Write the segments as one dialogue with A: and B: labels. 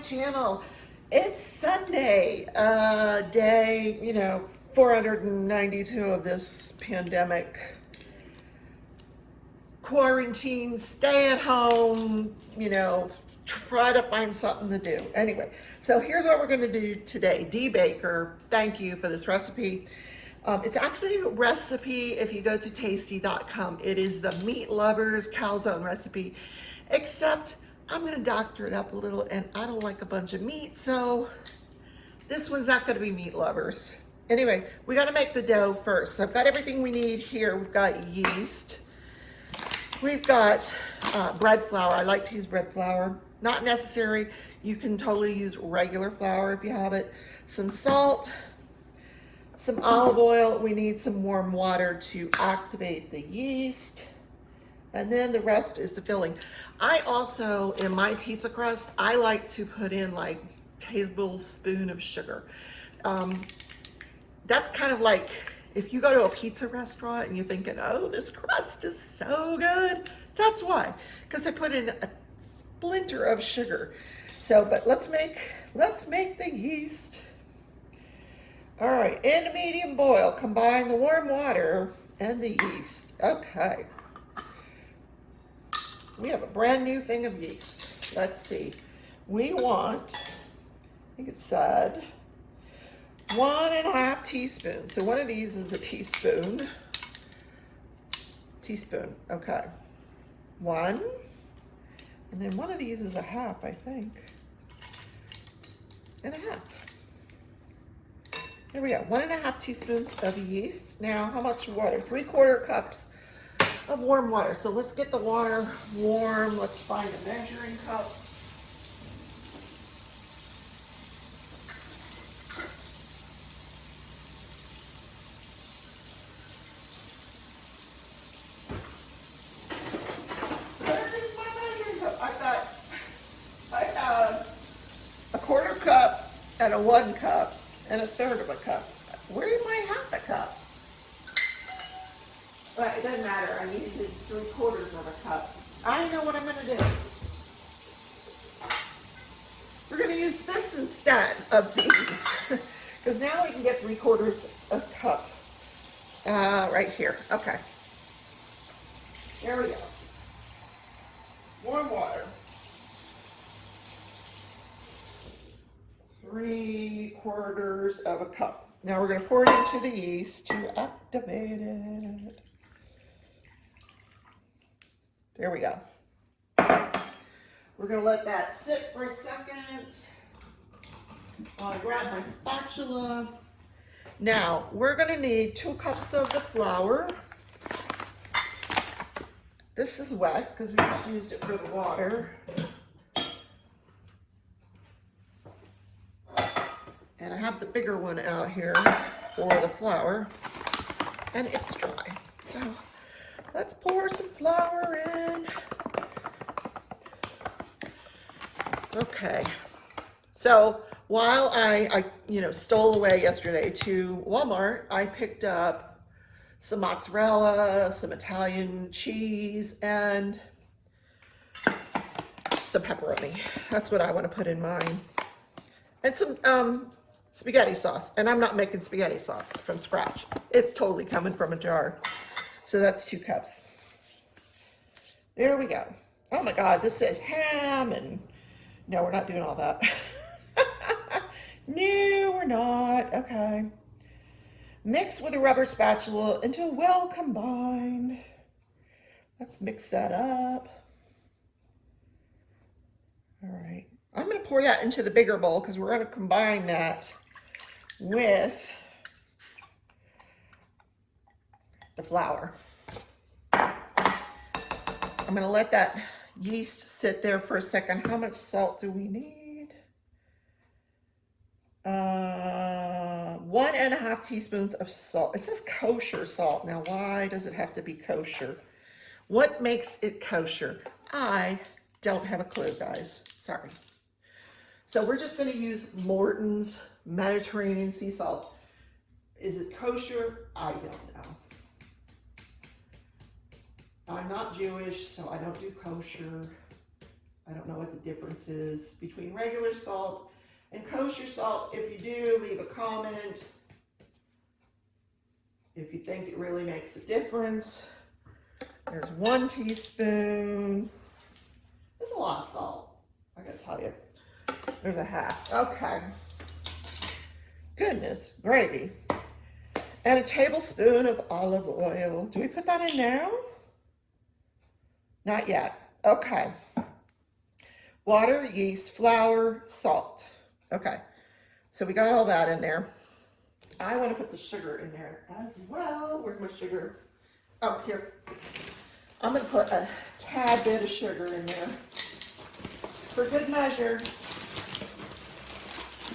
A: channel. It's Sunday, day, 492 of this pandemic quarantine, stay at home, try to find something to do. Anyway, so here's what we're going to do today. Dee Baker, thank you for this recipe. It's actually a recipe if you go to tasty.com. It is the meat lovers calzone recipe, except I'm going to doctor it up a little, and I don't like a bunch of meat, so this one's not going to be meat lovers. Anyway, we got to make the dough first. So I've got everything we need here. We've got yeast. We've got bread flour. I like to use bread flour. Not necessary. You can totally use regular flour if you have it. Some salt, some olive oil. We need some warm water to activate the yeast. And then the rest is the filling. I also, in my pizza crust, I like to put in like a tablespoon of sugar. That's kind of like if you go to a pizza restaurant and you're thinking, oh, this crust is so good. That's why, because I put in a splinter of sugar. So, but let's make the yeast. All right, in a medium boil, combine the warm water and the yeast. Okay. We have a brand new thing of yeast. Let's see. We want, I think it said, 1.5 teaspoons. So one of these is a teaspoon. Teaspoon, okay. 1. And then one of these is a half, I think. And a half. There we go, 1.5 teaspoons of yeast. Now, how much water? 3/4 cups of warm water. So let's get the water warm. Let's find a measuring cup. Where's my measuring cup? I have a 1/4 cup and a 1 cup and a 1/3 of a cup. Where's my 1/2 cup? But it doesn't matter. I needed 3/4 of a cup. I know what I'm going to do. We're going to use this instead of these, because now we can get 3/4 of a cup right here. Okay. There we go. Warm water. 3/4 of a cup. Now we're going to pour it into the yeast to activate it. There we go. We're going to let that sit for a second while I grab my spatula. Now, we're going to need 2 cups of the flour. This is wet because we just used it for the water. And I have the bigger one out here for the flour, and it's dry. So let's pour some flour in. Okay. So while I stole away yesterday to Walmart, I picked up some mozzarella, some Italian cheese, and some pepperoni. That's what I want to put in mine. And some spaghetti sauce. And I'm not making spaghetti sauce from scratch. It's totally coming from a jar. So that's 2 cups. There we go. Oh my God, this says ham, and no, we're not doing all that. No, we're not. Okay. Mix with a rubber spatula until well combined. Let's mix that up. All right. I'm going to pour that into the bigger bowl because we're going to combine that with the flour. I'm going to let that yeast sit there for a second. How much salt do we need? 1.5 teaspoons of salt. It says kosher salt. Now, why does it have to be kosher? What makes it kosher? I don't have a clue, guys. Sorry. So we're just going to use Morton's Mediterranean sea salt. Is it kosher? I don't know. I'm not Jewish, so I don't do kosher. I don't know what the difference is between regular salt and kosher salt. If you do, leave a comment if you think it really makes a difference. There's 1 teaspoon. That's a lot of salt, I gotta tell you. There's a half. Okay. Goodness gravy. And a tablespoon of olive oil. Do we put that in now? Not yet. Okay. Water, yeast, flour, salt. Okay. So we got all that in there. I want to put the sugar in there as well. Where's my sugar? Oh, here. I'm going to put a tad bit of sugar in there for good measure.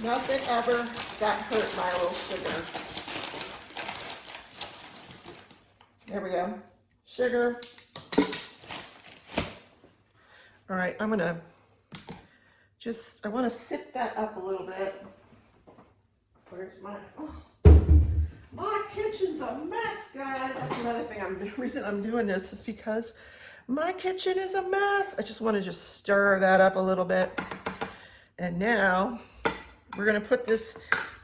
A: Nothing ever got hurt my little sugar. There we go. Sugar. All right, I'm gonna I want to sip that up a little bit. Where's my kitchen's a mess, guys. That's another thing. Reason I'm doing this is because my kitchen is a mess. I just want to stir that up a little bit. And now we're gonna put this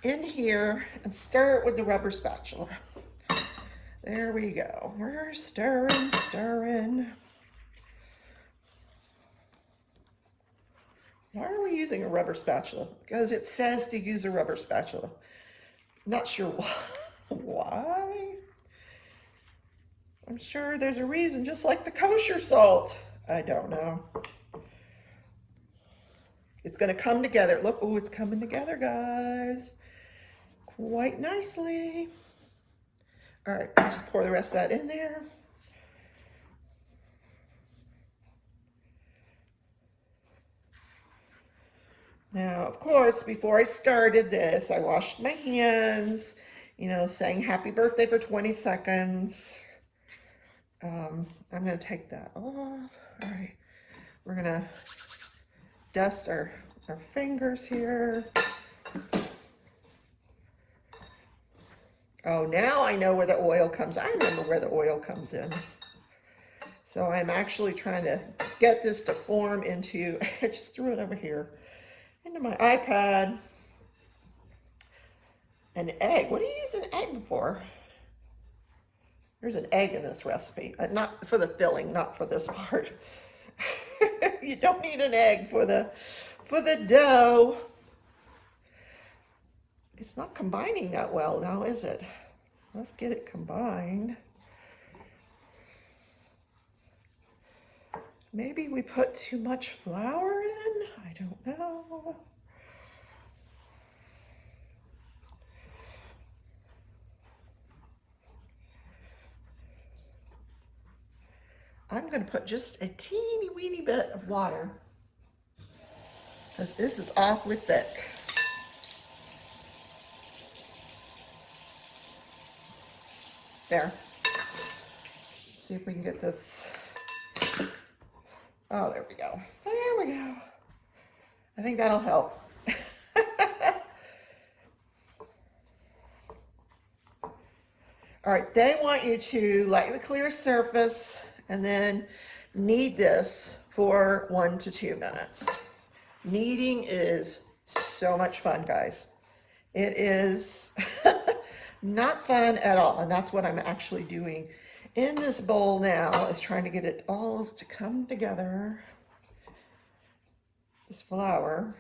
A: in here and stir it with the rubber spatula. There we go. We're stirring, stirring. Why are we using a rubber spatula? Because it says to use a rubber spatula. Not sure why. I'm sure there's a reason, just like the kosher salt. I don't know. It's gonna come together. Look, oh, it's coming together, guys. Quite nicely. All right, I'll just pour the rest of that in there. Now, of course, before I started this, I washed my hands, saying happy birthday for 20 seconds. I'm gonna take that off. All right, we're gonna dust our fingers here. Oh, now I know where the oil comes. I remember where the oil comes in. So I'm actually trying to get this to form into, I just threw it over here, into my iPad. An egg. What do you use an egg for? There's an egg in this recipe. Not for the filling, not for this part. You don't need an egg for the dough. It's not combining that well now, is it? Let's get it combined. Maybe we put too much flour in? I don't know. I'm going to put just a teeny weeny bit of water because this is awfully thick. There. See if we can get this. Oh, there we go. There we go. I think that'll help. All right, they want you to light the clear surface and then knead this for 1 to 2 minutes. Kneading is so much fun, guys. It is not fun at all, and that's what I'm actually doing in this bowl now, is trying to get it all to come together. This flour.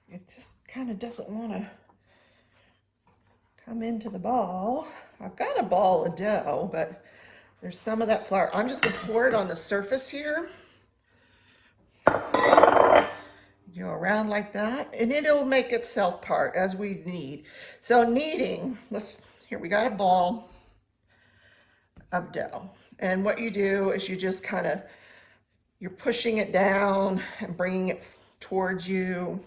A: It just kind of doesn't want to come into the ball. I've got a ball of dough, but there's some of that flour. I'm just going to pour it on the surface here. Go around like that, and it'll make itself part as we knead. So kneading, here we got a ball of dough. And what you do is you just you're pushing it down and bringing it towards you.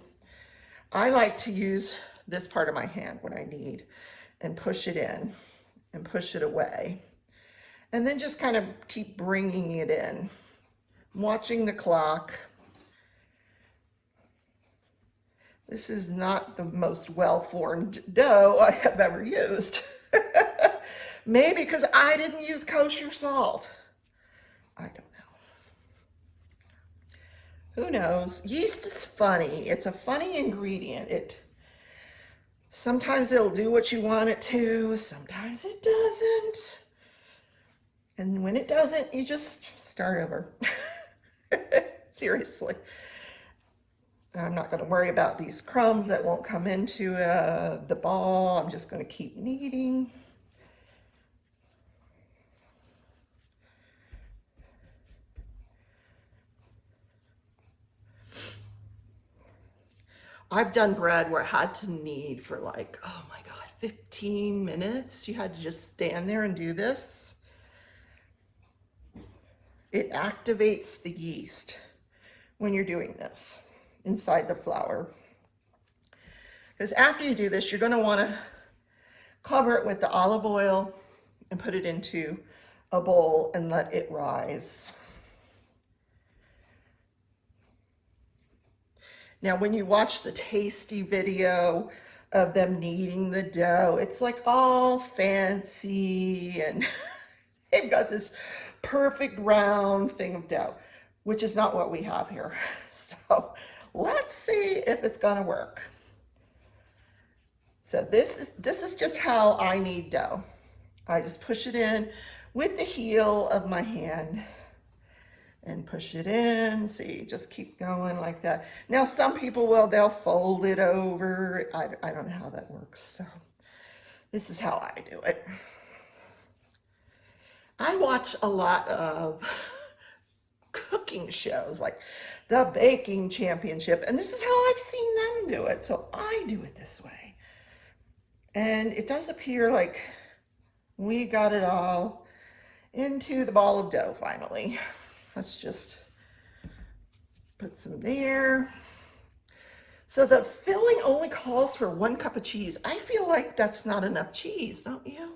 A: I like to use this part of my hand when I knead and push it in and push it away. And then just kind of keep bringing it in, watching the clock. This is not the most well-formed dough I have ever used. Maybe because I didn't use kosher salt. I don't know. Who knows? Yeast is funny. It's a funny ingredient. Sometimes it'll do what you want it to, sometimes it doesn't. And when it doesn't, you just start over. Seriously. I'm not going to worry about these crumbs that won't come into the ball. I'm just going to keep kneading. I've done bread where I had to knead for like, oh my God, 15 minutes. You had to just stand there and do this. It activates the yeast when you're doing this inside the flour. Because after you do this, you're going to want to cover it with the olive oil and put it into a bowl and let it rise. Now, when you watch the tasty video of them kneading the dough, it's like all fancy and they've got this perfect round thing of dough, which is not what we have here. So let's see if it's gonna work. So this is just how I knead dough. I just push it in with the heel of my hand and push it in. See, just keep going like that. Now, some people they'll fold it over. I don't know how that works. So this is how I do it. I watch a lot of cooking shows like the Baking Championship, and this is how I've seen them do it. So I do it this way. And it does appear like we got it all into the ball of dough finally. Let's just put some there. So the filling only calls for 1 cup of cheese. I feel like that's not enough cheese, don't you?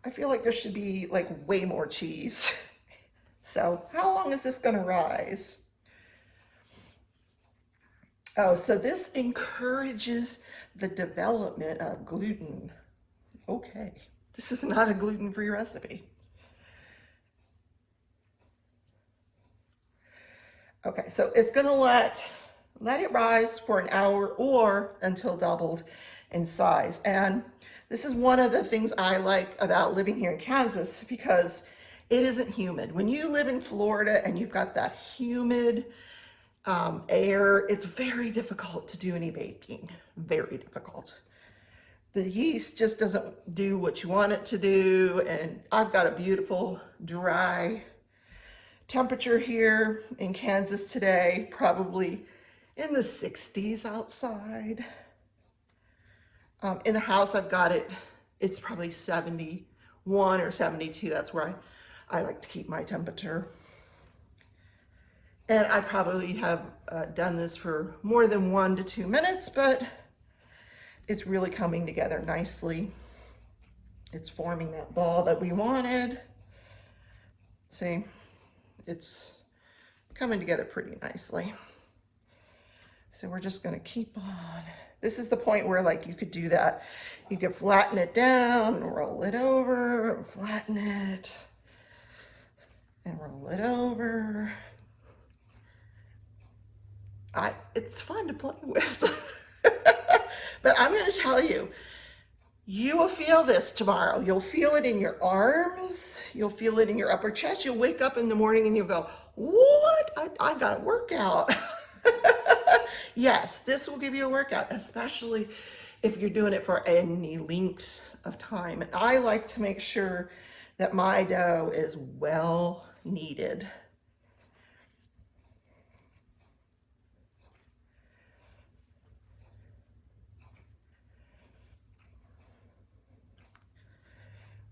A: I feel like there should be like way more cheese. So how long is this gonna rise? Oh, so this encourages the development of gluten. Okay, this is not a gluten-free recipe. Okay, so it's gonna let it rise for an hour or until doubled in size. And this is one of the things I like about living here in Kansas because it isn't humid. When you live in Florida and you've got that humid air, it's very difficult to do any baking, very difficult. The yeast just doesn't do what you want it to do. And I've got a beautiful dry temperature here in Kansas today, probably in the 60s outside. In the house, I've got it's probably 71 or 72. That's where I like to keep my temperature. And I probably have done this for more than 1 to 2 minutes, but it's really coming together nicely. It's forming that ball that we wanted. See? It's coming together pretty nicely. So we're just gonna keep on. This is the point where like you could do that. You could flatten it down and roll it over, and flatten it, and roll it over. It's fun to play with. But I'm gonna tell you, you will feel this tomorrow. You'll feel it in your arms. You'll feel it in your upper chest. You'll wake up in the morning and you'll go, what? I got a workout. Yes, this will give you a workout, especially if you're doing it for any length of time. And I like to make sure that my dough is well kneaded.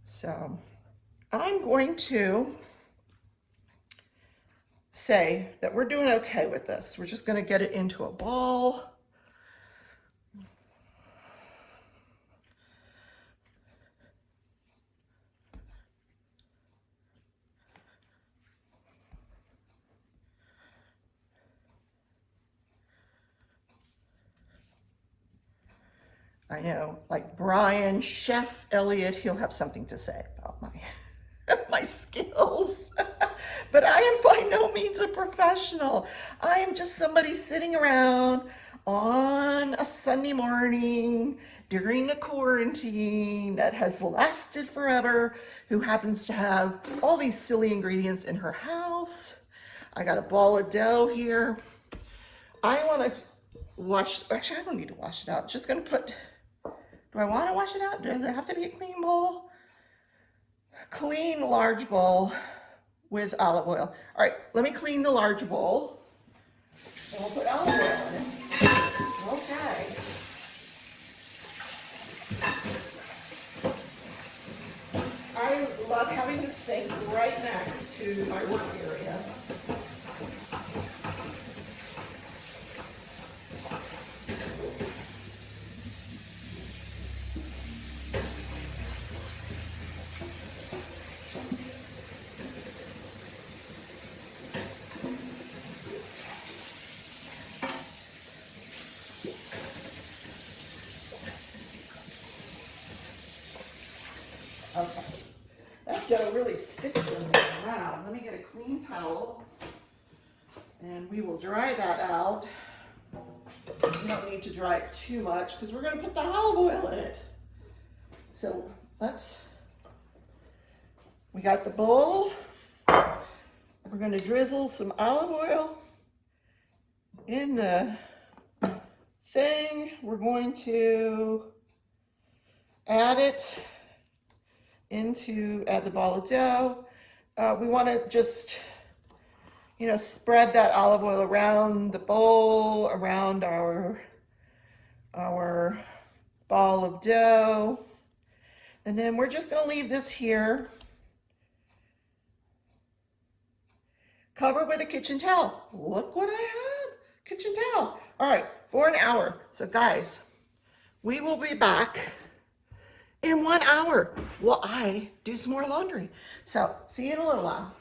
A: So I'm going to say that we're doing okay with this. We're just going to get it into a ball. I know, like Brian, Chef Elliott, he'll have something to say about my skills. But I am by no means a professional. I am just somebody sitting around on a Sunday morning during a quarantine that has lasted forever, who happens to have all these silly ingredients in her house. I got a ball of dough here. I want to wash, actually I don't need to wash it out. Just gonna put, do I want to wash it out? Does it have to be a clean bowl? Clean large bowl with olive oil. All right, let me clean the large bowl and we'll put olive oil in it. Okay. I love having the sink right next to my work area. Okay, that dough really sticks in there. Wow, let me get a clean towel and we will dry that out. You don't need to dry it too much because we're going to put the olive oil in it. So we got the bowl. We're going to drizzle some olive oil in the thing. We're going to add the ball of dough. We want to just, spread that olive oil around the bowl, around our ball of dough. And then we're just going to leave this here, covered with a kitchen towel. Look what I have, kitchen towel. All right, for an hour. So guys, we will be back in 1 hour while I do some more laundry. So see you in a little while.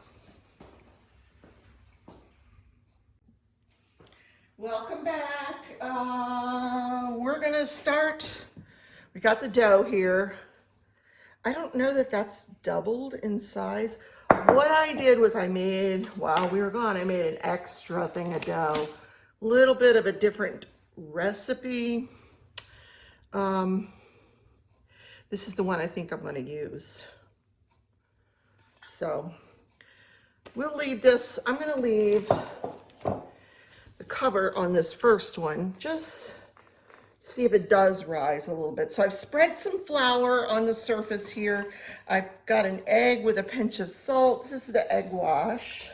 A: Welcome back. We're gonna start. We got the dough here. I don't know that that's doubled in size. What I did was while we were gone, I made an extra thing of dough. A little bit of a different recipe. This is the one I think I'm going to use. So we'll leave this. I'm going to leave the cover on this first one, just see if it does rise a little bit. So I've spread some flour on the surface here. I've got an egg with a pinch of salt. This is the egg wash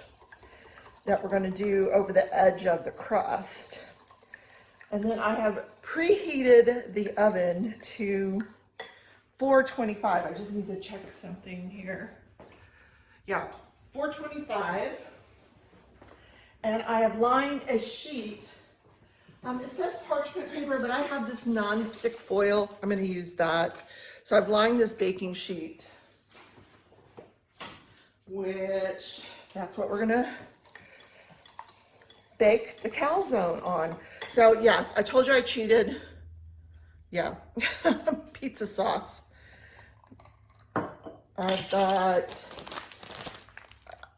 A: that we're going to do over the edge of the crust. And then I have preheated the oven to 425. I just need to check something here. Yeah, 425. And I have lined a sheet. It says parchment paper, but I have this non-stick foil. I'm going to use that. So I've lined this baking sheet, which that's what we're going to bake the calzone on. So yes, I told you I cheated. Yeah, pizza sauce. I've got,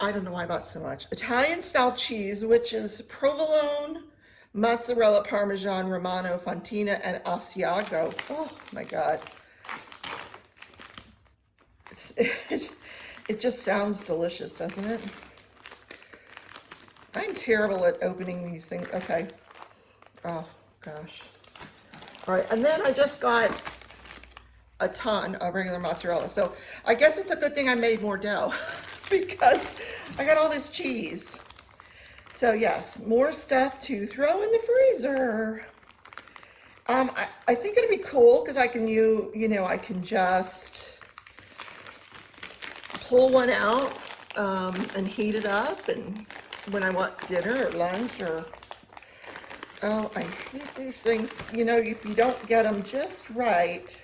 A: I don't know why I bought so much, Italian style cheese, which is provolone, mozzarella, parmesan, romano, fontina, and asiago. Oh my God. It just sounds delicious, doesn't it? I'm terrible at opening these things. Okay. Oh gosh. All right, and then I just got a ton of regular mozzarella. So I guess it's a good thing I made more dough because I got all this cheese. So yes, more stuff to throw in the freezer. I think it'll be cool because I can I can just pull one out and heat it up, and when I want dinner or lunch or, oh, I hate these things. If you don't get them just right.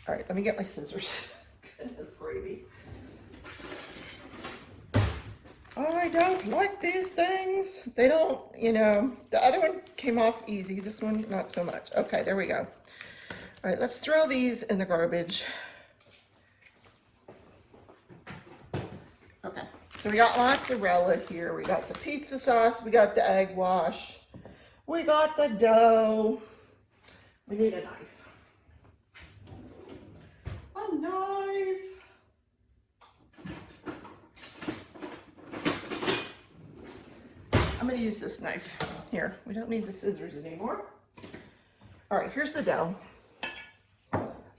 A: All right, let me get my scissors. Goodness gravy. Oh, I don't like these things. They don't, you know, the other one came off easy. This one, not so much. Okay, there we go. All right, let's throw these in the garbage. Okay, so we got mozzarella here. We got the pizza sauce. We got the egg wash. We got the dough. We need a knife. A knife. I'm going to use this knife. Here, we don't need the scissors anymore. All right, here's the dough.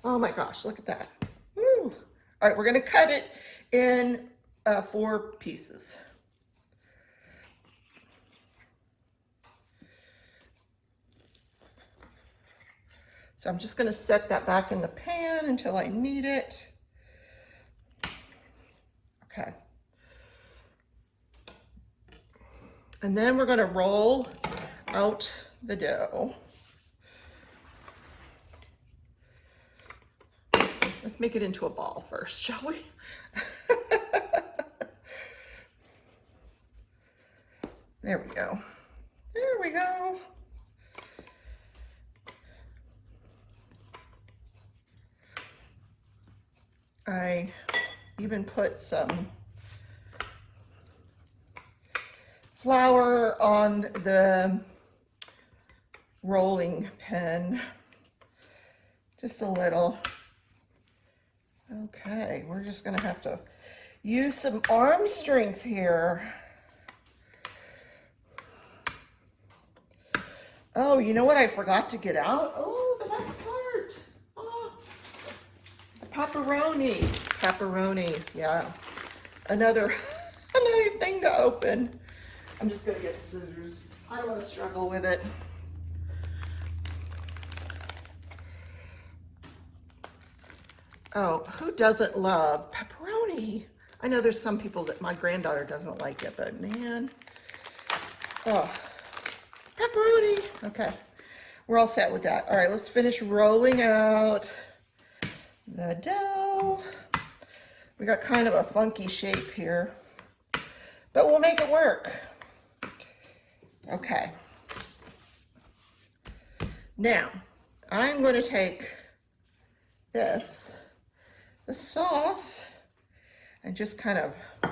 A: Oh my gosh, look at that. Woo. All right, we're going to cut it in 4 pieces. So I'm just going to set that back in the pan until I need it. Okay. And then we're going to roll out the dough. Let's make it into a ball first, shall we? There we go. There we go. I even put some flour on the rolling pin, just a little. Okay, we're just gonna have to use some arm strength here. Oh, you know what I forgot to get out? Oh, the best part. Oh, the pepperoni. Pepperoni, yeah. Another thing to open. I'm just gonna get the scissors. I don't want to struggle with it. Oh, who doesn't love pepperoni? I know there's some people that my granddaughter doesn't like it, but man, oh, pepperoni. Okay, we're all set with that. All right, let's finish rolling out the dough. We got kind of a funky shape here, but we'll make it work. Okay. Now, I'm going to take this, the sauce, and just kind of, I'm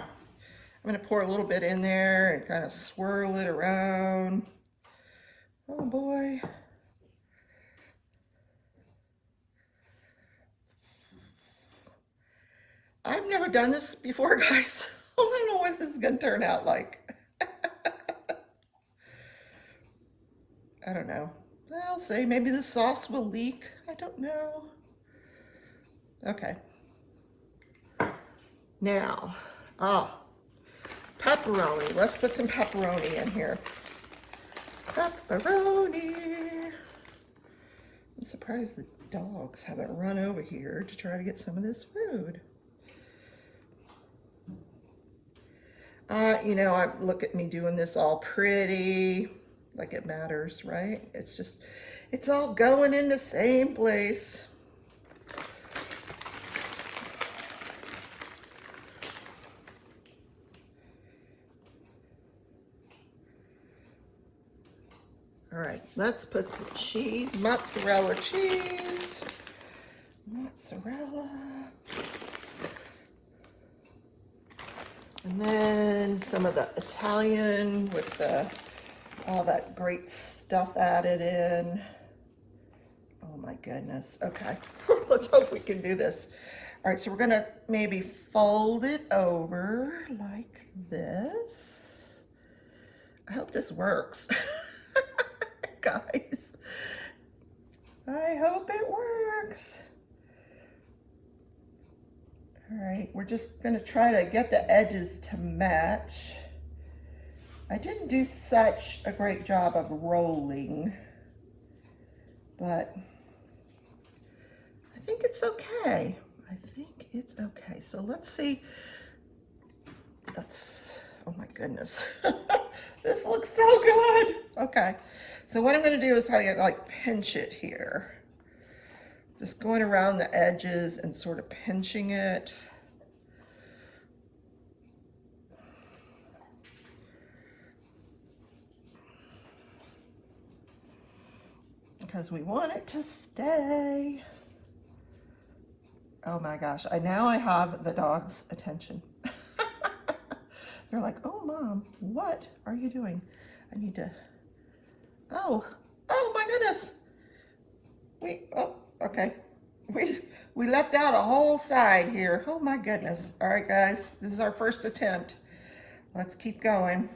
A: going to pour a little bit in there and kind of swirl it around. Oh boy. I've never done this before, guys. I don't know what this is going to turn out like. I don't know. I'll say maybe the sauce will leak. I don't know. Okay. Now, pepperoni. Let's put some pepperoni in here. Pepperoni. I'm surprised the dogs haven't run over here to try to get some of this food. You know, look at me doing this all pretty, like it matters, right? It's just, it's all going in the same place. All right, let's put some cheese, mozzarella cheese, mozzarella. And then some of the Italian with all that great stuff added in. Oh my goodness. Okay, let's hope we can do this. All right, so we're gonna maybe fold it over like this. I hope this works. Guys, I hope it works. All right, we're just gonna try to get the edges to match. I didn't do such a great job of rolling, but I think it's okay. I think it's okay. So let's see. Oh my goodness. This looks so good. Okay, so what I'm gonna do is like pinch it here. Just going around the edges and sort of pinching it. because we want it to stay. Oh my gosh, now I have the dog's attention. They're like, oh Mom, what are you doing? I need to, oh my goodness. Okay. We left out a whole side here. Oh my goodness. All right, guys, this is our first attempt. Let's keep going.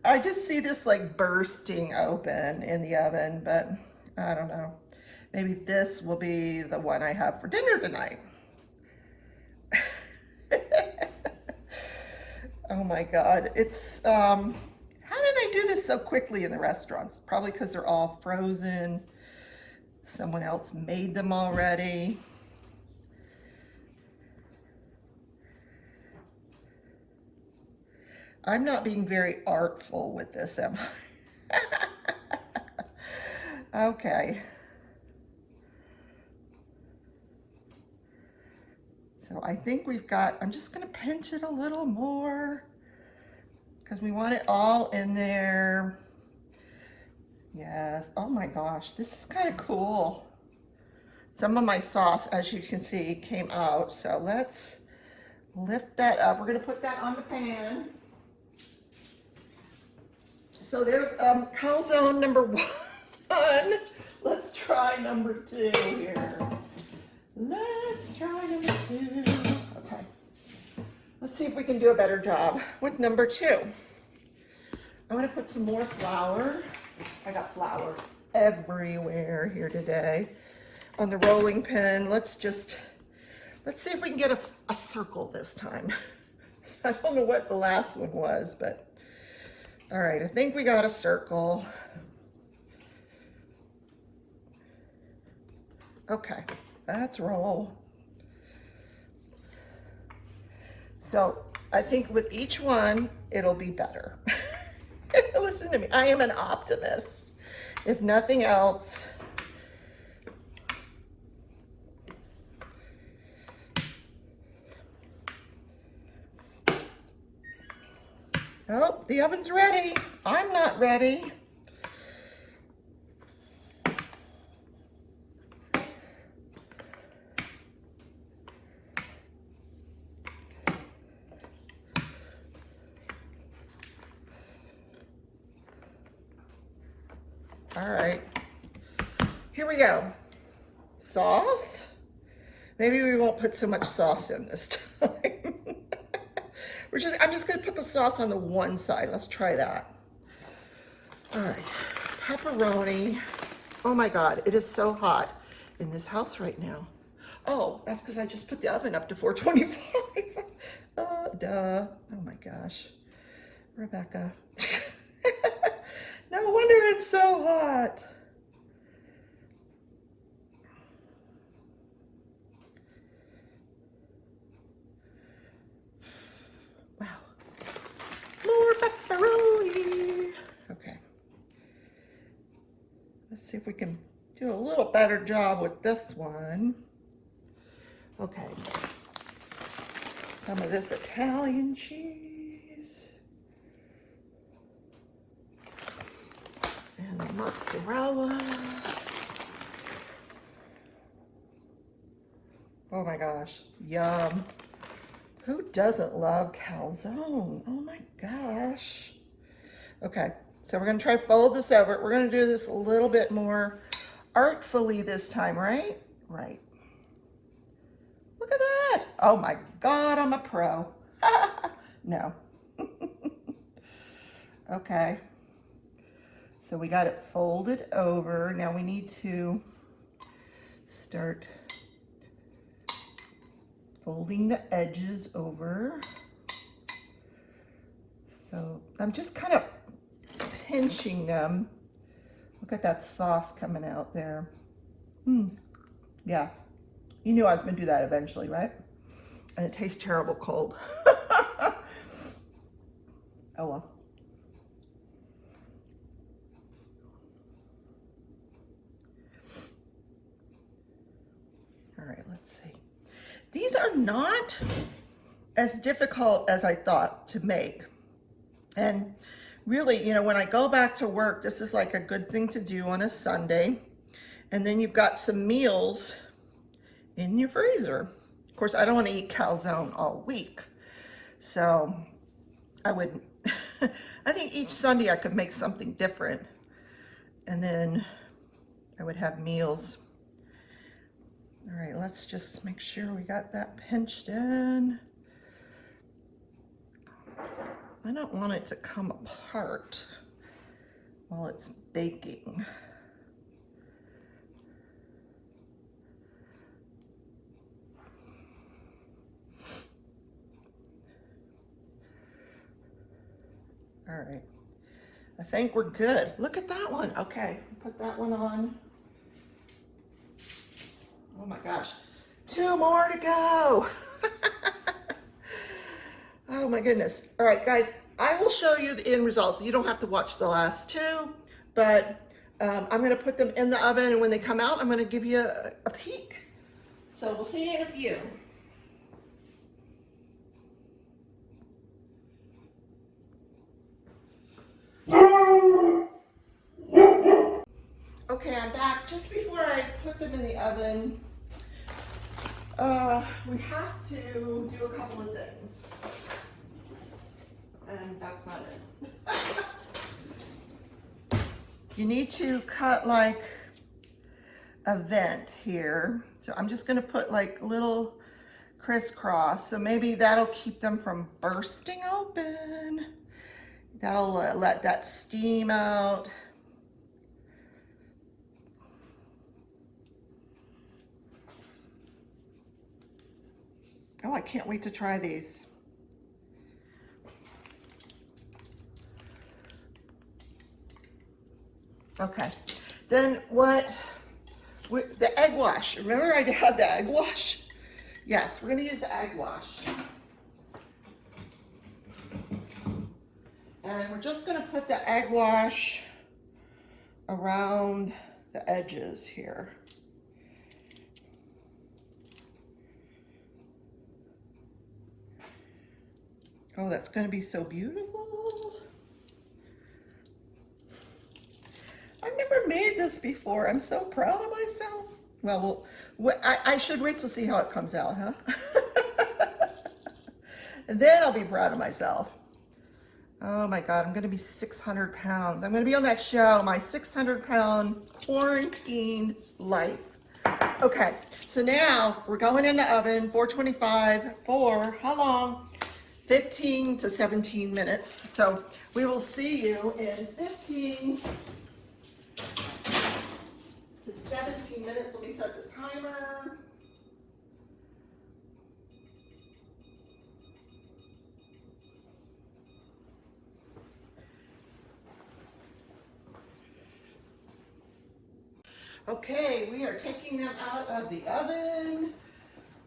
A: I just see this like bursting open in the oven, but I don't know. Maybe this will be the one I have for dinner tonight. Oh my God. It's, how do they do this so quickly in the restaurants? Probably because they're all frozen. Someone else made them already. I'm not being very artful with this, am I? Okay. So I think we've got, I'm just gonna pinch it a little more because we want it all in there. Yes, oh my gosh, this is kind of cool. Some of my sauce, as you can see, came out. So let's lift that up. We're gonna put that on the pan. So there's calzone number 1. Let's try number 2 here. Let's try number 2. Okay. Let's see if we can do a better job with number 2. I'm gonna put some more flour. I got flour everywhere here today on the rolling pin. Let's see if we can get a circle this time. I don't know what the last one was, but all right, I think we got a circle. Okay, let's roll. So I think with each one, it'll be better. Listen to me, I am an optimist. If nothing else, oh, the oven's ready. I'm not ready. All right, here we go. Sauce. Maybe we won't put so much sauce in this time. I'm just gonna put the sauce on the one side. Let's try that. All right, pepperoni. Oh my God, it is so hot in this house right now. Oh, that's because I just put the oven up to 425. Duh. Oh my gosh, Rebecca. No wonder it's so hot. Wow. More pepperoni. Okay. Let's see if we can do a little better job with this one. Okay. Some of this Italian cheese. And the mozzarella. Oh my gosh, yum. Who doesn't love calzone? Oh my gosh. Okay, so we're gonna try to fold this over. We're gonna do this a little bit more artfully this time, right? Right. Look at that. Oh my God, I'm a pro. No. Okay. So we got it folded over. Now we need to start folding the edges over. So I'm just kind of pinching them. Look at that sauce coming out there. Yeah, you knew I was gonna do that eventually, right? And it tastes terrible cold. Oh well. All right, let's see. These are not as difficult as I thought to make. And really, you know, when I go back to work, this is like a good thing to do on a Sunday. And then you've got some meals in your freezer. Of course, I don't want to eat calzone all week. So I would, I think each Sunday I could make something different. And then I would have meals. All right, let's just make sure we got that pinched in. I don't want it to come apart while it's baking. All right, I think we're good. Look at that one. Okay, put that one on. Oh my gosh, 2 more to go. Oh my goodness. All right, guys, I will show you the end results. You don't have to watch the last 2, but I'm gonna put them in the oven, and when they come out, I'm gonna give you a peek. So we'll see you in a few. Okay, I'm back. Just before I put them in the oven, we have to do a couple of things. And that's not it. You need to cut like a vent here. So I'm just gonna put like little crisscross. So maybe that'll keep them from bursting open. That'll let that steam out. Oh, I can't wait to try these. Okay, then the egg wash. Remember I had the egg wash? Yes, we're gonna use the egg wash. And we're just gonna put the egg wash around the edges here. Oh, that's gonna be so beautiful. I've never made this before. I'm so proud of myself. Well, I should wait to see how it comes out, huh? And then I'll be proud of myself. Oh my God, I'm gonna be 600 pounds. I'm gonna be on that show, my 600-pound quarantine life. Okay, so now we're going in the oven, 425 for how long? 15 to 17 minutes. So we will see you in 15 to 17 minutes. Let me set the timer. Okay, we are taking them out of the oven.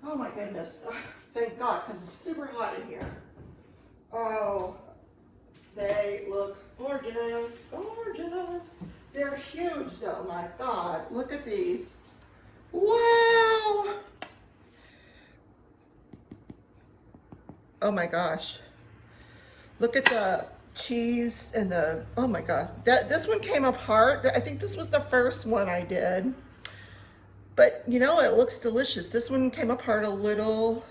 A: Oh my goodness. Oh, thank God, because it's super hot in here. Oh, they look gorgeous, gorgeous. They're huge though, my God. Look at these. Wow. Oh my gosh. Look at the cheese and the, oh my God. This one came apart. I think this was the first one I did. But you know, it looks delicious. This one came apart a little.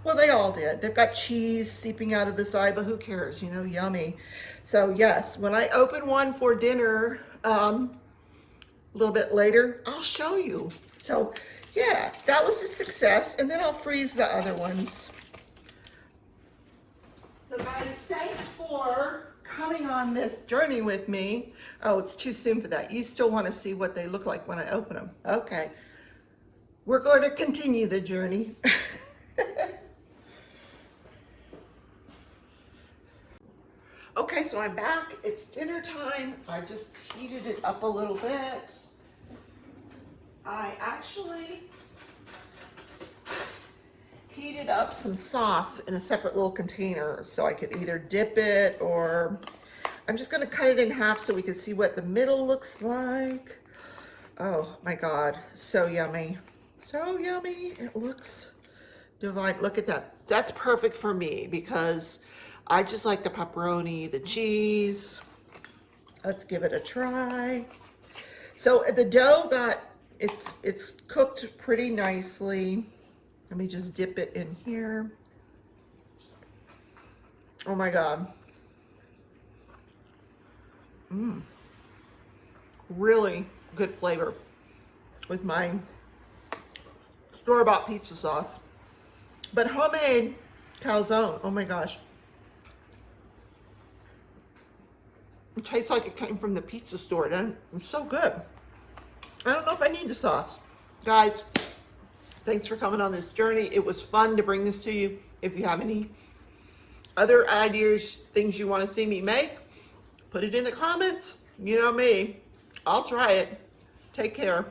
A: Well, they all did. They've got cheese seeping out of the side, but who cares? You know, yummy. So yes, when I open one for dinner a little bit later, I'll show you. So yeah, that was a success. And then I'll freeze the other ones. So guys, thanks for coming on this journey with me. Oh, it's too soon for that. You still want to see what they look like when I open them. Okay. We're going to continue the journey. Okay, so I'm back. It's dinner time. I just heated it up a little bit. I actually heated up some sauce in a separate little container so I could either dip it, or I'm just gonna cut it in half so we can see what the middle looks like. Oh my God, so yummy. So yummy, it looks divine. Look at that. That's perfect for me because I just like the pepperoni, the cheese. Let's give it a try. So the dough it's cooked pretty nicely. Let me just dip it in here. Oh my God. Really good flavor with my store-bought pizza sauce. But homemade calzone, oh my gosh. It tastes like it came from the pizza store. It's so good. I don't know if I need the sauce. Guys, thanks for coming on this journey. It was fun to bring this to you. If you have any other ideas, things you want to see me make, put it in the comments. You know me. I'll try it. Take care.